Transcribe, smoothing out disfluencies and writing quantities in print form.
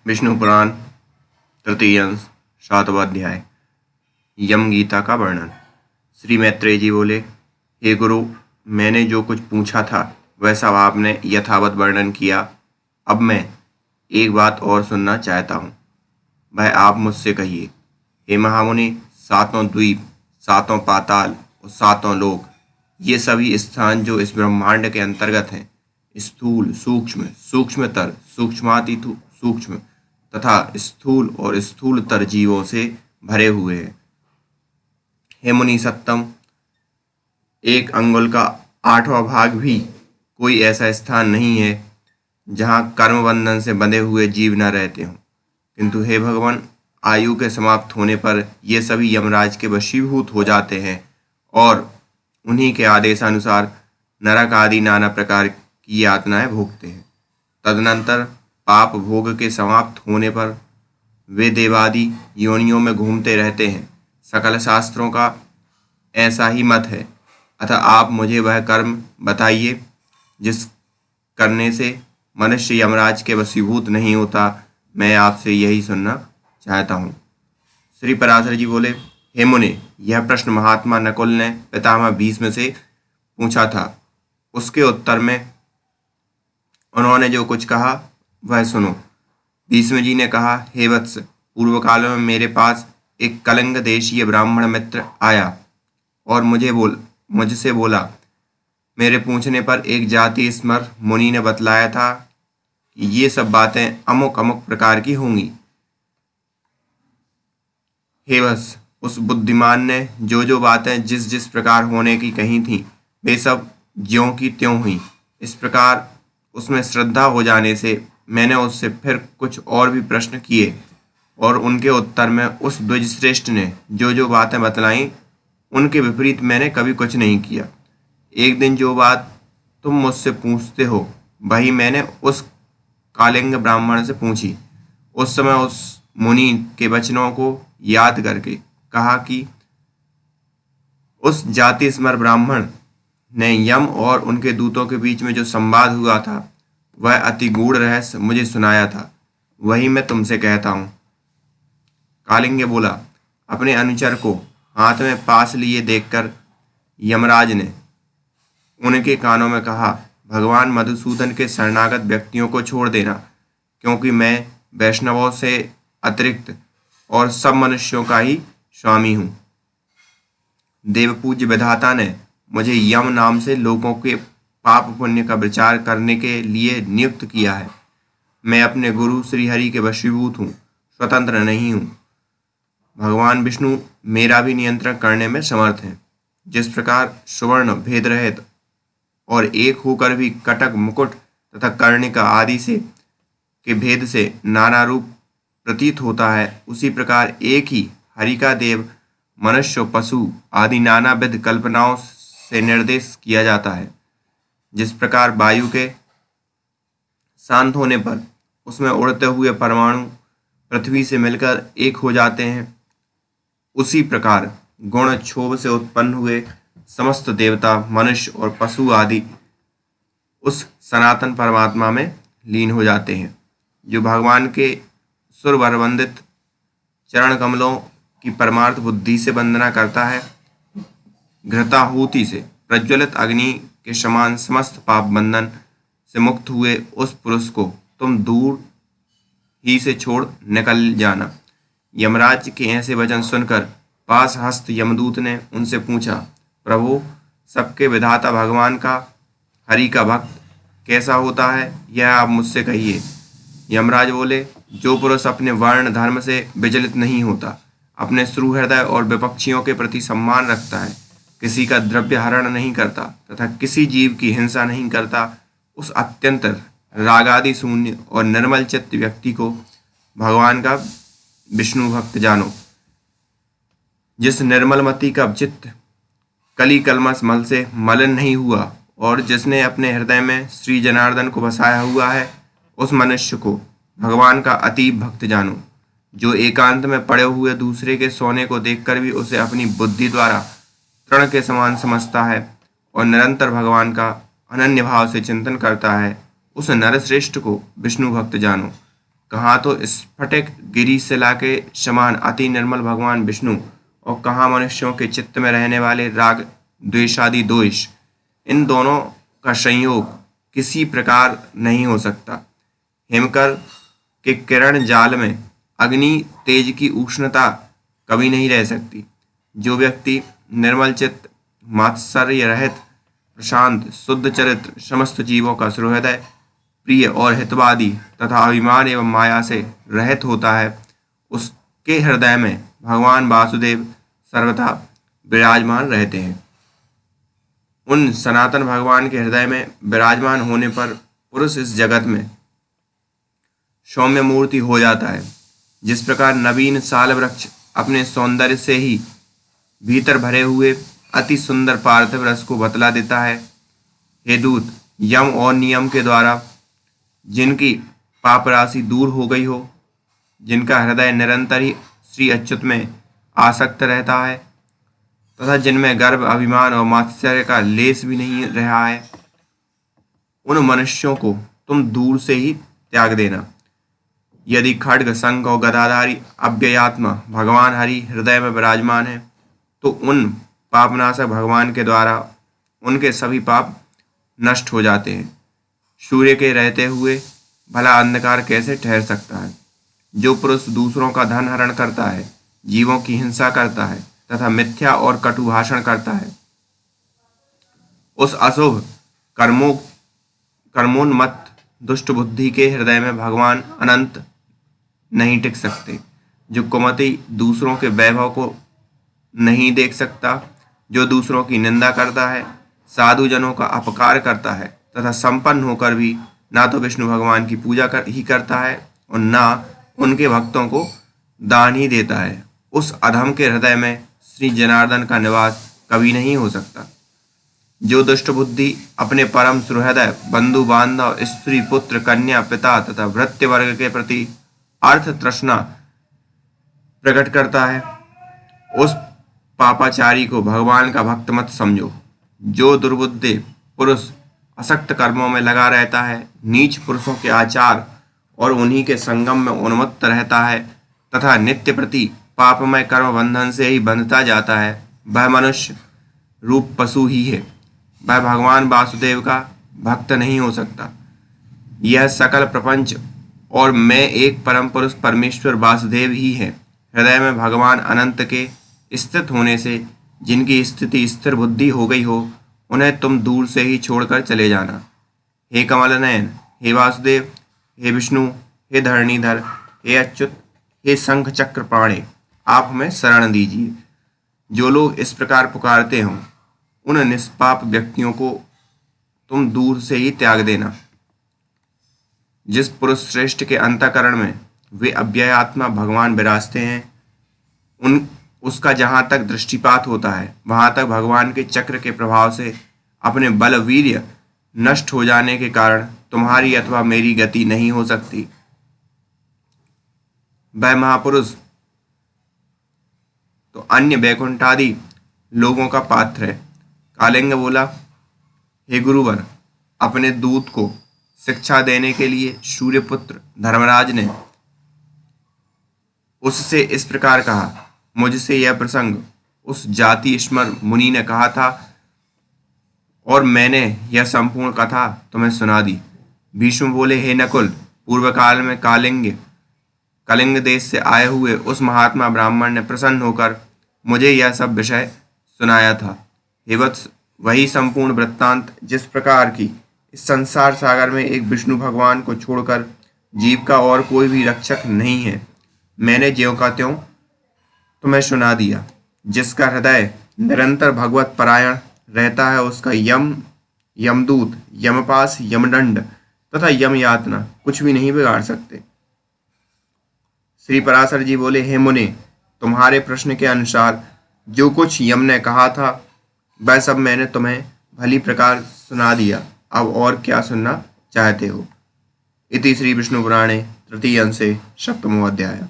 विष्णु पुराण तृतीय अंश सातवां अध्याय यम गीता का वर्णन। श्री मैत्रेय जी बोले, हे गुरु, मैंने जो कुछ पूछा था वह सब आपने यथावत वर्णन किया। अब मैं एक बात और सुनना चाहता हूँ, वह आप मुझसे कहिए। हे महामुनि, सातों द्वीप, सातों पाताल और सातों लोक, ये सभी स्थान जो इस ब्रह्मांड के अंतर्गत हैं, स्थूल, सूक्ष्म, सूक्ष्मतर, सूक्ष्माति सूक्ष्म तथा स्थूल और स्थूलतर जीवों से भरे हुए हैं। हे मुनि सत्तम, एक अंगुल का 8वां भाग भी कोई ऐसा स्थान नहीं है जहाँ कर्म बंधन से बंधे हुए जीव न रहते हों। किंतु हे भगवान, आयु के समाप्त होने पर ये सभी यमराज के वशीभूत हो जाते हैं और उन्हीं के आदेशानुसार नरक आदि नाना प्रकार की यातनाएं भोगते हैं। तदनंतर पाप भोग के समाप्त होने पर वे देवादि योनियों में घूमते रहते हैं। सकल शास्त्रों का ऐसा ही मत है। अतः आप मुझे वह कर्म बताइए जिस करने से मनुष्य यमराज के वशीभूत नहीं होता। मैं आपसे यही सुनना चाहता हूँ। श्री पराशर जी बोले, हे मुने, यह प्रश्न महात्मा नकुल ने पितामह भीष्म से पूछा था। उसके उत्तर में उन्होंने जो कुछ कहा वह सुनो। भीष्म जी ने कहा, हे वत्स, पूर्व काल में मेरे पास एक कलिंग देशीय ब्राह्मण मित्र आया और मुझसे बोला। मेरे पूछने पर एक जाति स्मर मुनि ने बतलाया था कि ये सब बातें अमुक अमुक प्रकार की होंगी। हे वत्स, उस बुद्धिमान ने जो जो बातें जिस जिस प्रकार होने की कही थीं, वे सब ज्यों की त्यों हुई। इस प्रकार उसमें श्रद्धा हो जाने से मैंने उससे फिर कुछ और भी प्रश्न किए और उनके उत्तर में उस द्विजश्रेष्ठ ने जो जो बातें बतलाईं उनके विपरीत मैंने कभी कुछ नहीं किया। एक दिन जो बात तुम मुझसे पूछते हो वही मैंने उस कालिंग ब्राह्मण से पूछी। उस समय उस मुनि के वचनों को याद करके कहा कि उस जाति स्मर ब्राह्मण ने यम और उनके दूतों के बीच में जो संवाद हुआ था वह अति गूढ़ रहस्य मुझे सुनाया था। वही मैं तुमसे कहता हूँ। कालिंग बोला। अपने अनुचर को हाथ में पास लिए देखकर यमराज ने उनके कानों में कहा, भगवान मधुसूदन के शरणागत व्यक्तियों को छोड़ देना, क्योंकि मैं वैष्णवों से अतिरिक्त और सब मनुष्यों का ही स्वामी हूँ। देवपूज्य विधाता ने मुझे यम नाम से लोगों के पाप पुण्य का विचार करने के लिए नियुक्त किया है। मैं अपने गुरु श्री हरि के वशीभूत हूँ, स्वतंत्र नहीं हूँ। भगवान विष्णु मेरा भी नियंत्रण करने में समर्थ हैं। जिस प्रकार सुवर्ण भेद रहित और एक होकर भी कटक, मुकुट तथा कर्णिका आदि से के भेद से नाना रूप प्रतीत होता है, उसी प्रकार एक ही हरि का देव मनुष्य, पशु आदि नाना विध कल्पनाओं से निर्देश किया जाता है। जिस प्रकार वायु के शांत होने पर उसमें उड़ते हुए परमाणु पृथ्वी से मिलकर एक हो जाते हैं, उसी प्रकार गुण क्षोभ से उत्पन्न हुए समस्त देवता, मनुष्य और पशु आदि उस सनातन परमात्मा में लीन हो जाते हैं। जो भगवान के सुरवरवंदित चरण कमलों की परमार्थ बुद्धि से वंदना करता है, घृताहुति से प्रज्वलित अग्नि के समान समस्त पाप बंधन से मुक्त हुए उस पुरुष को तुम दूर ही से छोड़ निकल जाना। यमराज के ऐसे वचन सुनकर पास हस्त यमदूत ने उनसे पूछा, प्रभु, सबके विधाता भगवान का हरि का भक्त कैसा होता है, यह आप मुझसे कहिए। यमराज बोले, जो पुरुष अपने वर्ण धर्म से विचलित नहीं होता, अपने सुहृदय और विपक्षियों के प्रति सम्मान रखता है, किसी का द्रव्य हरण नहीं करता तथा किसी जीव की हिंसा नहीं करता, उस अत्यंत रागादि शून्य और निर्मल चित्त व्यक्ति को भगवान का विष्णु भक्त जानो। जिस निर्मलमति का चित्त कली कलमश मल से मलिन नहीं हुआ और जिसने अपने हृदय में श्री जनार्दन को बसाया हुआ है, उस मनुष्य को भगवान का अतीब भक्त जानो। जो एकांत में पड़े हुए दूसरे के सोने को देखकर भी उसे अपनी बुद्धि द्वारा तृण के समान समझता है और निरंतर भगवान का अनन्य भाव से चिंतन करता है, उस नरश्रेष्ठ को विष्णु भक्त जानो। कहाँ तो स्फटिक गिरी शिला के समान अति निर्मल भगवान विष्णु, और कहाँ मनुष्यों के चित्त में रहने वाले राग द्वेषादि दोष। इन दोनों का संयोग किसी प्रकार नहीं हो सकता। हिमकर के किरण जाल में अग्नि तेज की उष्णता कभी नहीं रह सकती। जो व्यक्ति निर्मल चित्त, मात्सर्य रहित, प्रशांत, शुद्ध चरित्र, समस्त जीवों का सुहृदय, प्रिय और हितवादी तथा अभिमान एवं माया से रहित होता है, उसके हृदय में भगवान वासुदेव सर्वथा विराजमान रहते हैं। उन सनातन भगवान के हृदय में विराजमान होने पर पुरुष इस जगत में सौम्य मूर्ति हो जाता है। जिस प्रकार नवीन साल वृक्ष अपने सौंदर्य से ही भीतर भरे हुए अति सुंदर पार्थिव रस को बतला देता है, हे दूत, यम और नियम के द्वारा जिनकी पाप राशि दूर हो गई हो, जिनका हृदय निरंतर ही श्री अच्युत में आसक्त रहता है तथा जिनमें गर्व, अभिमान और मात्सर्य का लेस भी नहीं रहा है, उन मनुष्यों को तुम दूर से ही त्याग देना। यदि खड्ग, शंख और गदाधारी अव्ययात्मा भगवान हरि हृदय में विराजमान है, तो उन पापनाशक भगवान के द्वारा उनके सभी पाप नष्ट हो जाते हैं। सूर्य के रहते हुए भला अंधकार कैसे ठहर सकता है? जो पुरुष दूसरों का धन हरण करता है, जीवों की हिंसा करता है तथा मिथ्या और कटु भाषण करता है, उस अशुभ कर्मोन्मत्त दुष्ट बुद्धि के हृदय में भगवान अनंत नहीं टिक सकते। जो कुमति दूसरों के वैभव को नहीं देख सकता, जो दूसरों की निंदा करता है, साधु जनों का अपकार करता है तथा संपन्न होकर भी ना तो विष्णु भगवान की पूजा ही करता है और ना उनके भक्तों को दान ही देता है, उस अधम के हृदय में श्री जनार्दन का निवास कभी नहीं हो सकता। जो दुष्ट बुद्धि अपने परम सुहृदय बंधु बांधव, स्त्री, पुत्र, कन्या, पिता तथा भृत्य वर्ग के प्रति अर्थ तृष्णा प्रकट करता है, उस पापाचारी को भगवान का भक्त मत समझो। जो दुर्बुद्धि पुरुष असक्त कर्मों में लगा रहता है, नीच पुरुषों के आचार और उन्हीं के संगम में उन्मत्त रहता है तथा नित्य प्रति पापमय कर्म बंधन से ही बंधता जाता है, वह मनुष्य रूप पशु ही है। वह भगवान वासुदेव का भक्त नहीं हो सकता। यह सकल प्रपंच और मैं एक परम पुरुष परमेश्वर वासुदेव ही है। हृदय में भगवान अनंत के स्थित होने से जिनकी स्थिति स्थिर बुद्धि हो गई हो, उन्हें तुम दूर से ही छोड़कर चले जाना। हे कमल नयन, हे वासुदेव, हे विष्णु, हे धरणीधर, हे अच्युत, हे शंख चक्र प्राणे, आप हमें शरण दीजिए। जो लोग इस प्रकार पुकारते हों, उन निष्पाप व्यक्तियों को तुम दूर से ही त्याग देना। जिस पुरुष श्रेष्ठ के अंतःकरण में वे अव्ययात्मा भगवान विराजते हैं, उसका जहाँ तक दृष्टिपात होता है, वहाँ तक भगवान के चक्र के प्रभाव से अपने बल वीर्य नष्ट हो जाने के कारण तुम्हारी अथवा मेरी गति नहीं हो सकती। वह महापुरुष तो अन्य वैकुंठादि लोगों का पात्र है। कालिंग बोला, हे गुरुवर, अपने दूत को शिक्षा देने के लिए सूर्यपुत्र धर्मराज ने उससे इस प्रकार कहा। मुझसे यह प्रसंग उस जाति स्मर मुनि ने कहा था और मैंने यह संपूर्ण कथा तुम्हें सुना दी। भीष्म बोले, हे नकुल, पूर्व काल में कलिंग देश से आए हुए उस महात्मा ब्राह्मण ने प्रसन्न होकर मुझे यह सब विषय सुनाया था। हे वत्स, वही संपूर्ण वृत्तांत जिस प्रकार की इस संसार सागर में एक विष्णु भगवान को छोड़कर जीव का और कोई भी रक्षक नहीं है, मैंने ज्यों का त्यों तुम्हें सुना दिया। जिसका हृदय निरंतर भगवत परायण रहता है, उसका यमदूत, यमपास, यमदंड तथा यम यातना कुछ भी नहीं बिगाड़ सकते। श्री पराशर जी बोले, हे मुने, तुम्हारे प्रश्न के अनुसार जो कुछ यम ने कहा था वह सब मैंने तुम्हें भली प्रकार सुना दिया। अब और क्या सुनना चाहते हो? इति श्री विष्णु पुराणे तृतीय अंशे सप्तमो अध्याय।